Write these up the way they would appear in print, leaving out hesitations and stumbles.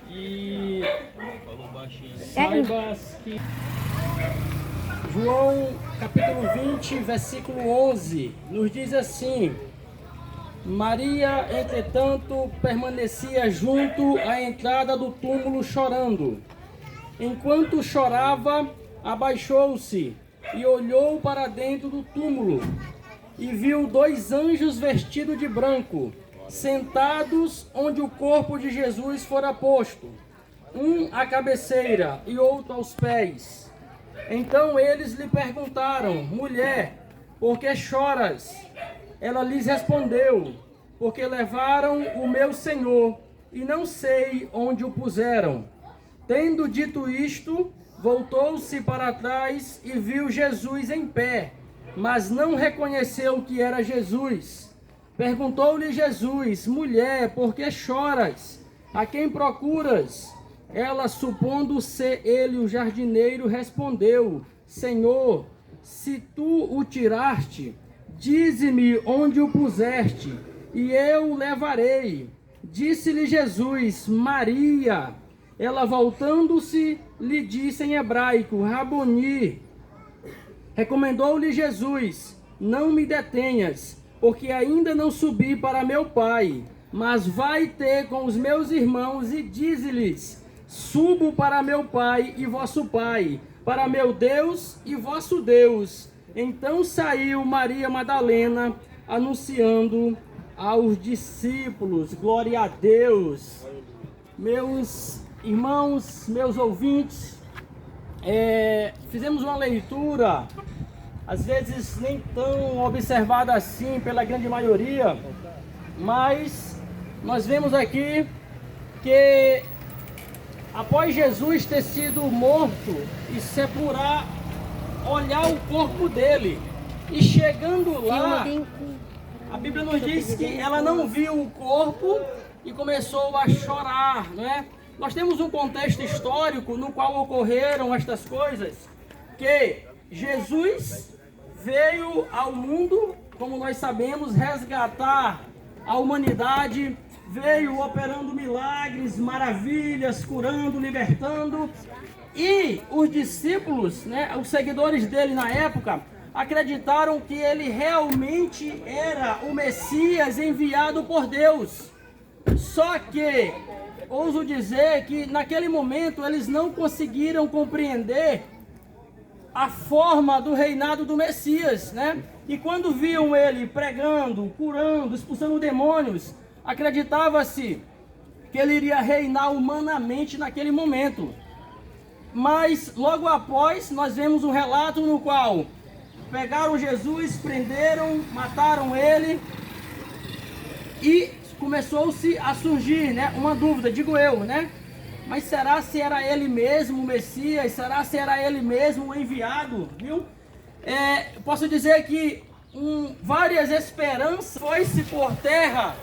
E saibas que João capítulo 20, versículo 11, nos diz assim: Maria, entretanto, permanecia junto à entrada do túmulo chorando. Enquanto chorava, abaixou-se e olhou para dentro do túmulo e viu dois anjos vestidos de branco, sentados onde o corpo de Jesus fora posto, um à cabeceira e outro aos pés. Então eles lhe perguntaram: Mulher, por que choras? Ela lhes respondeu: Porque levaram o meu Senhor e não sei onde o puseram. Tendo dito isto, voltou-se para trás e viu Jesus em pé, mas não reconheceu que era Jesus. Perguntou-lhe Jesus: Mulher, por que choras? A quem procuras? Ela, supondo ser ele o jardineiro, respondeu: Senhor, se tu o tiraste, dize-me onde o puseste, e eu o levarei. Disse-lhe Jesus: Maria. Ela, voltando-se, lhe disse em hebraico: Raboni. Recomendou-lhe Jesus: Não me detenhas, porque ainda não subi para meu Pai, mas vai ter com os meus irmãos e dize-lhes: Subo para meu Pai e vosso Pai, para meu Deus e vosso Deus. Então saiu Maria Madalena, anunciando aos discípulos. Glória a Deus. Meus irmãos, meus ouvintes, fizemos uma leitura, às vezes nem tão observada assim pela grande maioria, mas nós vemos aqui que após Jesus ter sido morto e sepultar, olhar o corpo dele, e chegando lá, a Bíblia nos diz que ela não viu o corpo e começou a chorar, né? Nós temos um contexto histórico no qual ocorreram estas coisas, que Jesus veio ao mundo, como nós sabemos, resgatar a humanidade, veio operando milagres, maravilhas, curando, libertando, e os discípulos, né, os seguidores dele na época, acreditaram que ele realmente era o Messias enviado por Deus. Só que, ouso dizer que naquele momento eles não conseguiram compreender a forma do reinado do Messias, né? E quando viam ele pregando, curando, expulsando demônios, acreditava-se que ele iria reinar humanamente naquele momento. Mas logo após nós vemos um relato no qual pegaram Jesus, prenderam, mataram ele, e começou-se a surgir, né, uma dúvida, digo eu, né? Mas será se era ele mesmo o Messias? Será se era ele mesmo o enviado? Viu? Posso dizer que várias esperanças foi-se por terra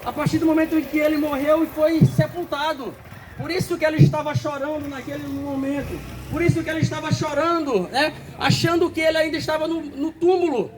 a partir do momento em que ele morreu e foi sepultado. Por isso que ele estava chorando naquele momento. Por isso que ele estava chorando, né? Achando que ele ainda estava no túmulo.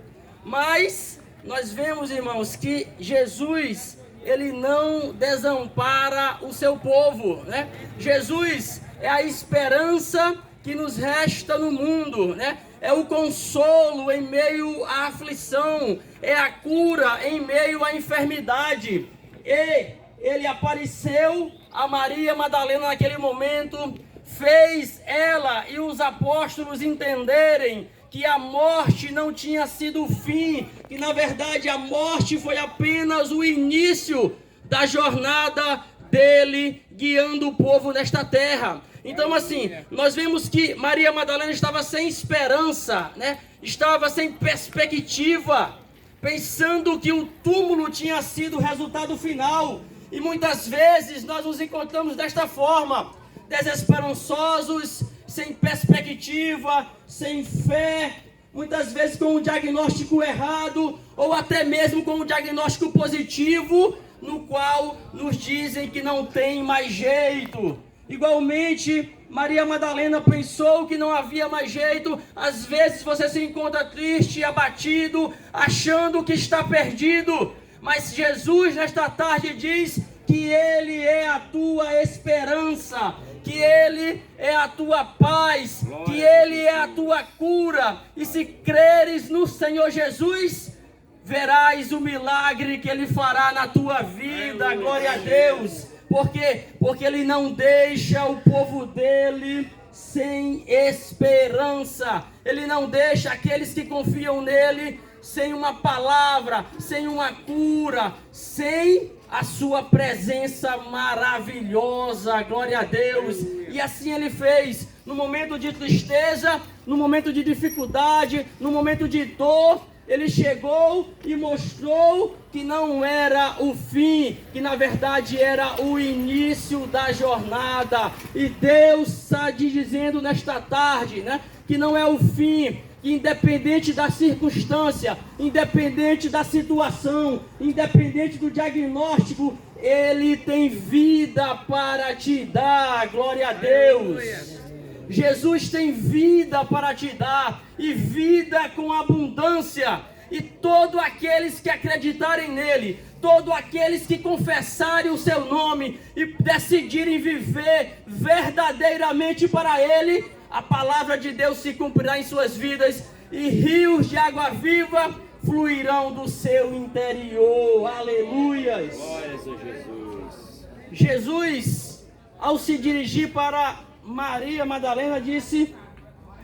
Mas nós vemos, irmãos, que Jesus, ele não desampara o seu povo, né? Jesus é a esperança que nos resta no mundo, né? É o consolo em meio à aflição, é a cura em meio à enfermidade. E ele apareceu a Maria Madalena naquele momento, fez ela e os apóstolos entenderem que a morte não tinha sido o fim, que na verdade a morte foi apenas o início da jornada dele guiando o povo nesta terra. Então assim, nós vemos que Maria Madalena estava sem esperança, né? Estava sem perspectiva, pensando que o túmulo tinha sido o resultado final. E muitas vezes nós nos encontramos desta forma, desesperançosos, sem perspectiva, sem fé, muitas vezes com um diagnóstico errado, ou até mesmo com um diagnóstico positivo, no qual nos dizem que não tem mais jeito. Igualmente, Maria Madalena pensou que não havia mais jeito. Às vezes você se encontra triste, abatido, achando que está perdido. Mas Jesus nesta tarde diz que Ele é a tua esperança, que Ele é a tua paz, que Ele é a tua cura. E se creres no Senhor Jesus, verás o milagre que Ele fará na tua vida. Glória a Deus. Por quê? Porque Ele não deixa o povo dele sem esperança. Ele não deixa aqueles que confiam nele sem uma palavra, sem uma cura, sem a sua presença maravilhosa. Glória a Deus. E assim Ele fez, no momento de tristeza, no momento de dificuldade, no momento de dor. Ele chegou e mostrou que não era o fim, que na verdade era o início da jornada. E Deus está dizendo nesta tarde, né, que não é o fim, que independente da circunstância, independente da situação, independente do diagnóstico, Ele tem vida para te dar. Glória a Deus. Jesus tem vida para te dar, e vida com abundância. E todos aqueles que acreditarem nele, todos aqueles que confessarem o seu nome e decidirem viver verdadeiramente para ele, a palavra de Deus se cumprirá em suas vidas, e rios de água viva fluirão do seu interior. Aleluias. Glórias a Jesus. Jesus, ao se dirigir para Maria Madalena, disse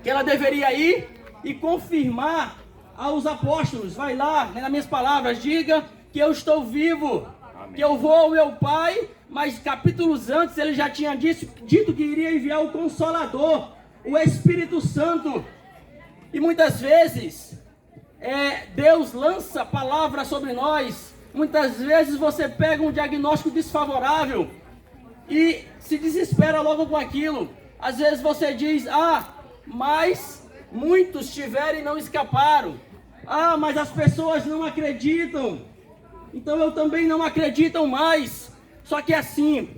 que ela deveria ir e confirmar aos apóstolos. Vai lá, nas minhas palavras, diga que eu estou vivo. Amém. Que eu vou ao meu Pai. Mas capítulos antes ele já tinha dito que iria enviar o Consolador, o Espírito Santo. E muitas vezes Deus lança palavras sobre nós. Muitas vezes você pega um diagnóstico desfavorável e se desespera logo com aquilo. Às vezes você diz: mas muitos tiveram e não escaparam. Mas as pessoas não acreditam, então eu também não acredito mais. Só que assim,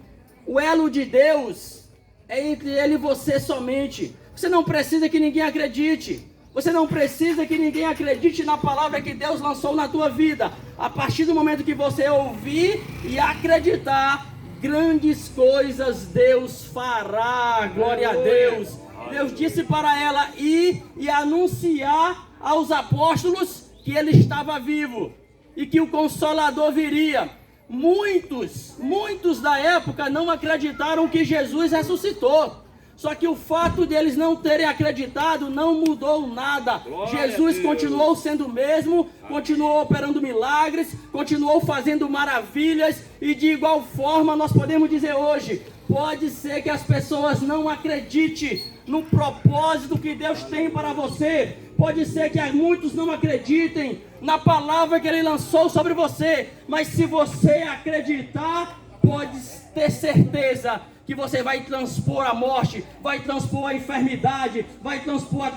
o elo de Deus é entre Ele e você somente. Você não precisa que ninguém acredite. Você não precisa que ninguém acredite na palavra que Deus lançou na tua vida. A partir do momento que você ouvir e acreditar, grandes coisas Deus fará. Glória a Deus. Deus disse para ela ir e anunciar aos apóstolos que Ele estava vivo e que o Consolador viria. Muitos da época não acreditaram que Jesus ressuscitou. Só que o fato deles não terem acreditado não mudou nada. Jesus continuou sendo o mesmo, continuou operando milagres, continuou fazendo maravilhas. E de igual forma nós podemos dizer hoje, pode ser que as pessoas não acreditem no propósito que Deus tem para você. Pode ser que muitos não acreditem na palavra que Ele lançou sobre você. Mas se você acreditar, pode ter certeza que você vai transpor a morte, vai transpor a enfermidade, vai transpor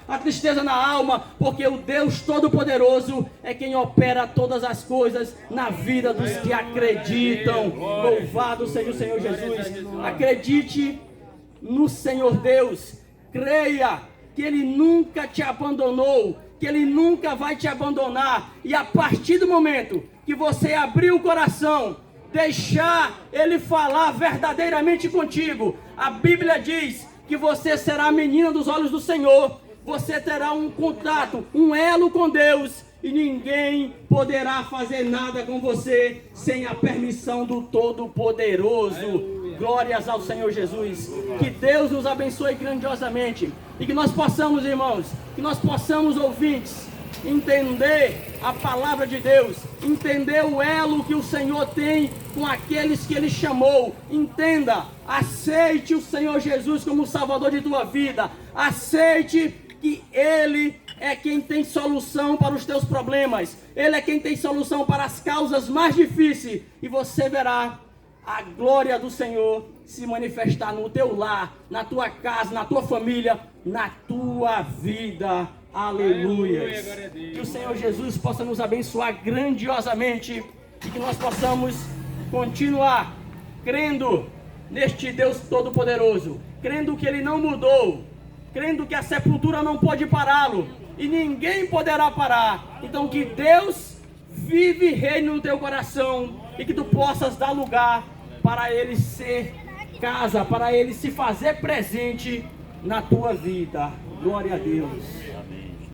a tristeza na alma, porque o Deus Todo-Poderoso é quem opera todas as coisas na vida dos que acreditam. Louvado seja o Senhor Jesus. Acredite no Senhor Deus, creia que Ele nunca te abandonou, que Ele nunca vai te abandonar. E a partir do momento que você abrir o coração, deixar Ele falar verdadeiramente contigo, a Bíblia diz que você será a menina dos olhos do Senhor. Você terá um contato, um elo com Deus, e ninguém poderá fazer nada com você sem a permissão do Todo-Poderoso. Glórias ao Senhor Jesus. Que Deus nos abençoe grandiosamente e que nós possamos, irmãos, que nós possamos, ouvintes, entender a palavra de Deus, entender o elo que o Senhor tem com aqueles que Ele chamou. Entenda, aceite o Senhor Jesus como o Salvador de tua vida. Aceite que Ele é quem tem solução para os teus problemas. Ele é quem tem solução para as causas mais difíceis. E você verá a glória do Senhor se manifestar no teu lar, na tua casa, na tua família, na tua vida. Aleluia. Que o Senhor Jesus possa nos abençoar grandiosamente e que nós possamos continuar crendo neste Deus Todo-Poderoso, crendo que Ele não mudou, crendo que a sepultura não pode pará-lo e ninguém poderá parar. Então que Deus vive e reine no teu coração e que tu possas dar lugar para ele ser casa, para ele se fazer presente na tua vida. Glória a Deus. Amém.